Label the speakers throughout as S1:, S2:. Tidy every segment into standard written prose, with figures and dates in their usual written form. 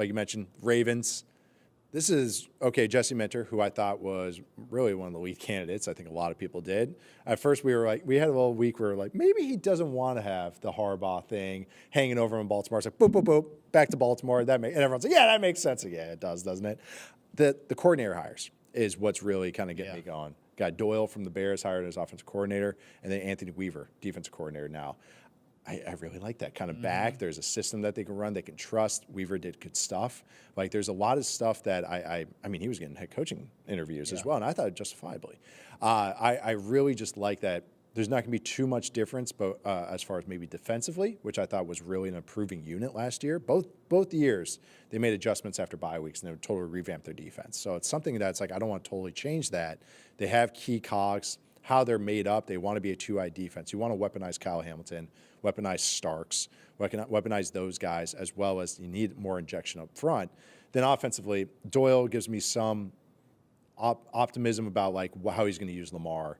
S1: like you mentioned, Ravens. This is, okay, Jesse Minter, who I thought was really one of the lead candidates. I think a lot of people did. At first, we had a little week where we were like, maybe he doesn't want to have the Harbaugh thing hanging over him in Baltimore. It's like, boop, boop, boop, back to Baltimore. And everyone's like, yeah, that makes sense. Like, yeah, it does, doesn't it? The coordinator hires is what's really kind of getting me going. Got Doyle from the Bears hired as offensive coordinator, and then Anthony Weaver, defensive coordinator now. I really like that kind of back. There's a system that they can run, they can trust. Weaver did good stuff. Like, there's a lot of stuff that I mean, he was getting head coaching interviews as well, and I thought justifiably. I really just like that there's not going to be too much difference, but as far as maybe defensively, which I thought was really an improving unit last year. Both years, they made adjustments after bye weeks, and they totally revamped their defense. So it's something that's like, I don't want to totally change that. They have key cogs, how they're made up. They want to be a two-eye defense. You want to weaponize Kyle Hamilton, weaponize Starks, weaponize those guys, as well as you need more injection up front. Then offensively, Doyle gives me some optimism about like how he's going to use Lamar.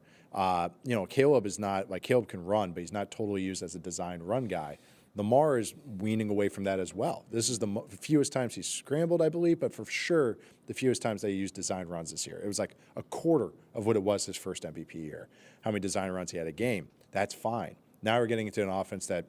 S1: Caleb is not, like, Caleb can run, but he's not totally used as a design run guy. Lamar is weaning away from that as well. This is the fewest times he's scrambled, I believe, but for sure the fewest times they used design runs this year. It was like a quarter of what it was his first MVP year, how many design runs he had a game. That's fine. Now we're getting into an offensive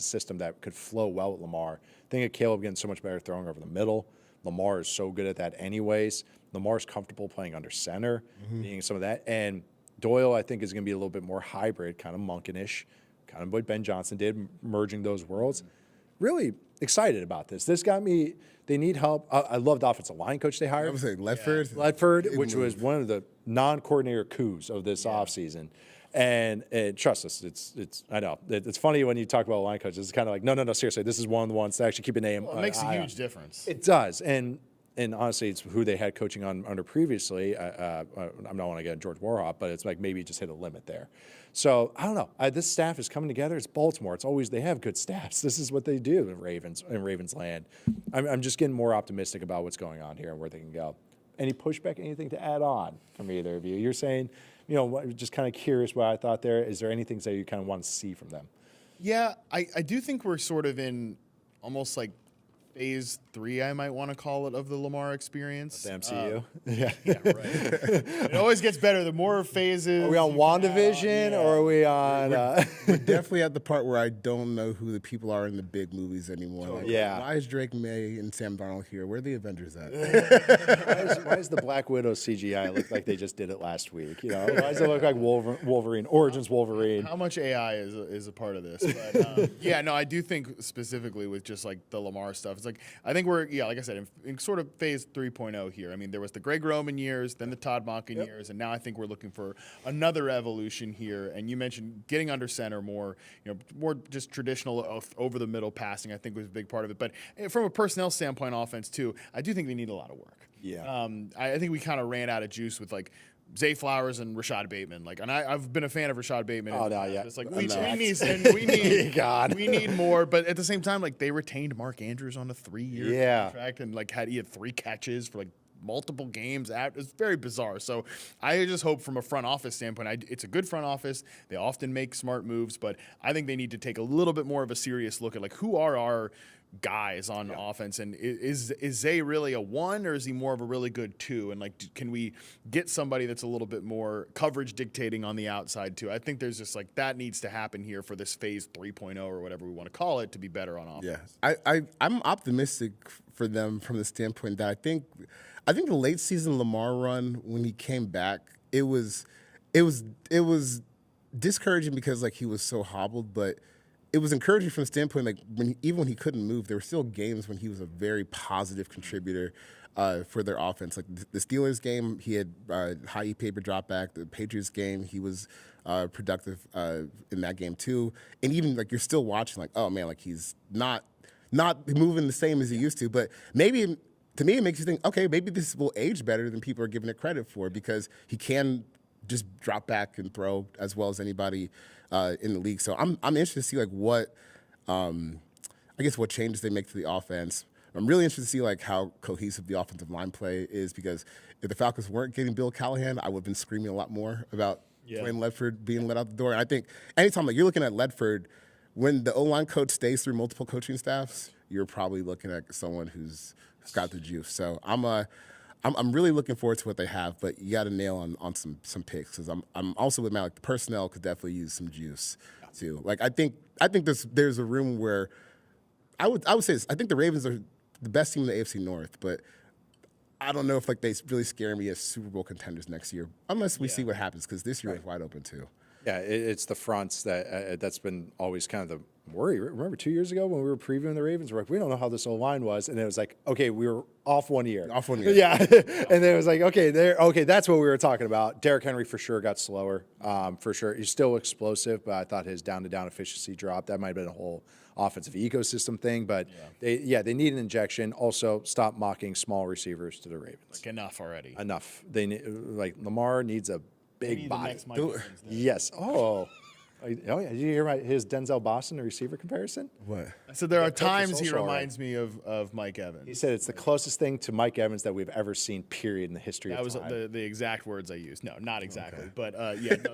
S1: system that could flow well with Lamar. I think of Caleb getting so much better throwing over the middle. Lamar is so good at that anyways. Lamar's comfortable playing under center, being some of that. And Doyle, I think, is going to be a little bit more hybrid, kind of Monkinish, kind of what Ben Johnson did, merging those worlds. Really excited about this. This got me. They need help. I love the offensive line coach they hired.
S2: I would say Ledford.
S1: Yeah. Ledford, which was one of the non-coordinator coups of this offseason. And trust us, I know. It's funny when you talk about line coaches. It's kind of like, no, seriously, this is one of the ones that actually keep a name.
S3: Well, it makes a huge difference.
S1: It does. And honestly, it's who they had coaching under previously. I'm not want to get George Warhop, but it's like maybe just hit a limit there. So I don't know. This staff is coming together. It's Baltimore. They have good staffs. This is what they do in Ravens land. I'm just getting more optimistic about what's going on here and where they can go. Any pushback, anything to add on from either of you? You're saying, just kind of curious what I thought there. Is there anything that you kind of want to see from them?
S3: Yeah, I do think we're sort of in almost like phase 3, I might want to call it, of the Lamar experience.
S1: The MCU.
S3: Yeah, right. It always gets better. The more phases.
S1: Are we on WandaVision or are we on?
S2: We're definitely at the part where I don't know who the people are in the big movies anymore. Like, why is Drake May and Sam Darnold here? Where are the Avengers at?
S1: why is the Black Widow CGI look like they just did it last week? Why does it look like Wolverine, Origins Wolverine?
S3: How much AI is a part of this? But, I do think specifically with just like the Lamar stuff. It's like, I think we're, like I said, in sort of phase 3.0 here. I mean, there was the Greg Roman years, then the Todd Monken years, and now I think we're looking for another evolution here. And you mentioned getting under center more, more just traditional over the middle passing, I think was a big part of it. But from a personnel standpoint, offense too, I do think they need a lot of work.
S1: Yeah.
S3: I think we kind of ran out of juice with like Zay Flowers and Rashad Bateman, and I've been a fan of Rashad Bateman.
S1: Oh no, yeah.
S3: It's like we need more, but at the same time, like they retained Mark Andrews on a 3-year contract, and like he had 3 catches for like multiple games. It's very bizarre. So I just hope from a front office standpoint, it's a good front office. They often make smart moves, but I think they need to take a little bit more of a serious look at like who are our guys on offense, and is Zay really a 1 or is he more of a really good 2? And like, can we get somebody that's a little bit more coverage dictating on the outside too? I think there's just like that needs to happen here for this phase 3.0 or whatever we want to call it to be better on offense.
S2: Yeah, I'm optimistic for them from the standpoint that I think the late season Lamar run when he came back, it was discouraging because like he was so hobbled, but it was encouraging from the standpoint, like even when he couldn't move, there were still games when he was a very positive contributor for their offense. Like the Steelers game, he had high paper drop back. The Patriots game, he was productive in that game too. And even like you're still watching, like, oh man, like he's not moving the same as he used to. But maybe to me, it makes you think, okay, maybe this will age better than people are giving it credit for because he can just drop back and throw as well as anybody in the league. So I'm interested to see like what what changes they make to the offense. I'm really interested to see like how cohesive the offensive line play is because if the Falcons weren't getting Bill Callahan, I would have been screaming a lot more about Dwayne Ledford being let out the door. And I think anytime like you're looking at Ledford, when the O-line coach stays through multiple coaching staffs, you're probably looking at someone who's got the juice. So I'm really looking forward to what they have, but you got to nail on some picks because I'm also with Matt. Like the personnel could definitely use some juice too. Like I think there's a room where I would say this. I think the Ravens are the best team in the AFC North, but I don't know if like they really scare me as Super Bowl contenders next year unless we see what happens because this year is wide open too.
S1: Yeah, it's the fronts that's been always kind of the worry. Remember 2 years ago when we were previewing the Ravens, we're like, we don't know how this O-line was, and it was like, okay, we were off 1 year. Yeah, and then it was like, okay, that's what we were talking about. Derrick Henry for sure got slower, for sure. He's still explosive, but I thought his down-to-down efficiency dropped. That might have been a whole offensive ecosystem thing, but they need an injection. Also, stop mocking small receivers to the Ravens.
S3: Like enough already.
S1: Enough. They like Lamar needs a big body. Yes. Oh, yeah. Did you hear his Denzel Boston receiver comparison?
S2: What?
S3: I said there are times he reminds me of Mike Evans.
S1: He said it's the closest thing to Mike Evans that we've ever seen, period, in the history of time.
S3: That was the exact words I used. No, not exactly. But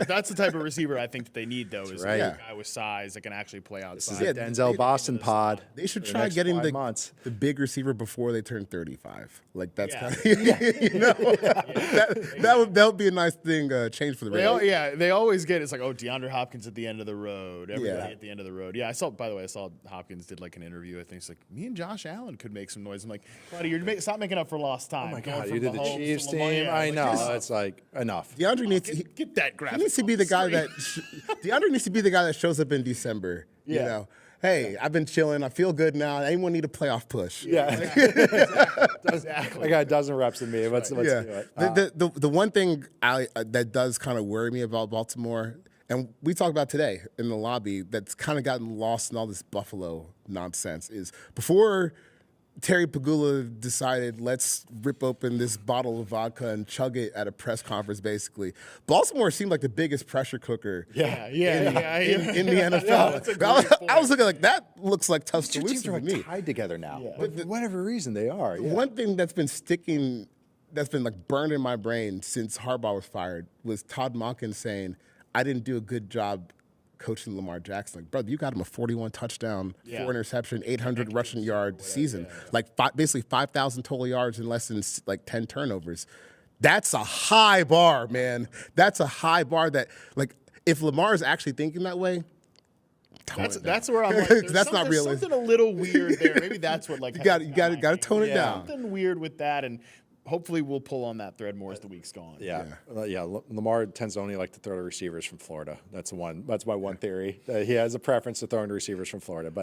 S3: that's the type of receiver I think that they need, though, is a guy with size that can actually play outside.
S1: This is a Denzel Boston pod.
S2: They should try getting the big receiver before they turn 35. Like that's kind of that would be a nice thing change for the Ravens.
S3: They always get it's like DeAndre Hopkins at the end of the road. Everybody at the end of the road. Yeah, by the way, I saw Hopkins did like an interview. I think it's like me and Josh Allen could make some noise. I'm like, buddy, stop making up for lost time.
S1: Oh my God, you did the Chiefs team. I know. It's like enough.
S2: DeAndre needs to
S3: get that graphic.
S2: He needs to be the guy that DeAndre needs to be the guy that shows up in December. You know, hey, I've been chilling. I feel good now. Anyone need a playoff push?
S1: Yeah, exactly. I got a dozen reps in me. Let's do it.
S2: The one thing that does kind of worry me about Baltimore. And we talked about today in the lobby that's kind of gotten lost in all this Buffalo nonsense is before Terry Pagula decided let's rip open this bottle of vodka and chug it at a press conference, basically. Baltimore seemed like the biggest pressure cooker in the NFL. I was looking like, that looks like Tuscaloosa to me.
S1: Tied together now. Yeah. But for whatever reason, they are. Yeah.
S2: One thing that's been sticking, that's been like burned in my brain since Harbaugh was fired was Todd Monken saying, I didn't do a good job coaching Lamar Jackson. Like, brother, you got him a 41 touchdown, 4 interception, 800 rushing yard season. Like basically 5,000 total yards and less than like 10 turnovers. That's a high bar, man. That's a high bar that, like, if Lamar is actually thinking that way,
S3: that's where I'm like, that's not real. Something a little weird there. Maybe that's what like
S2: you got to tone it down.
S3: Something weird with that, and hopefully we'll pull on that thread more as the week's gone.
S1: Lamar tends to only like to throw to receivers from Florida. That's my one theory. He has a preference to throwing to receivers from Florida, but.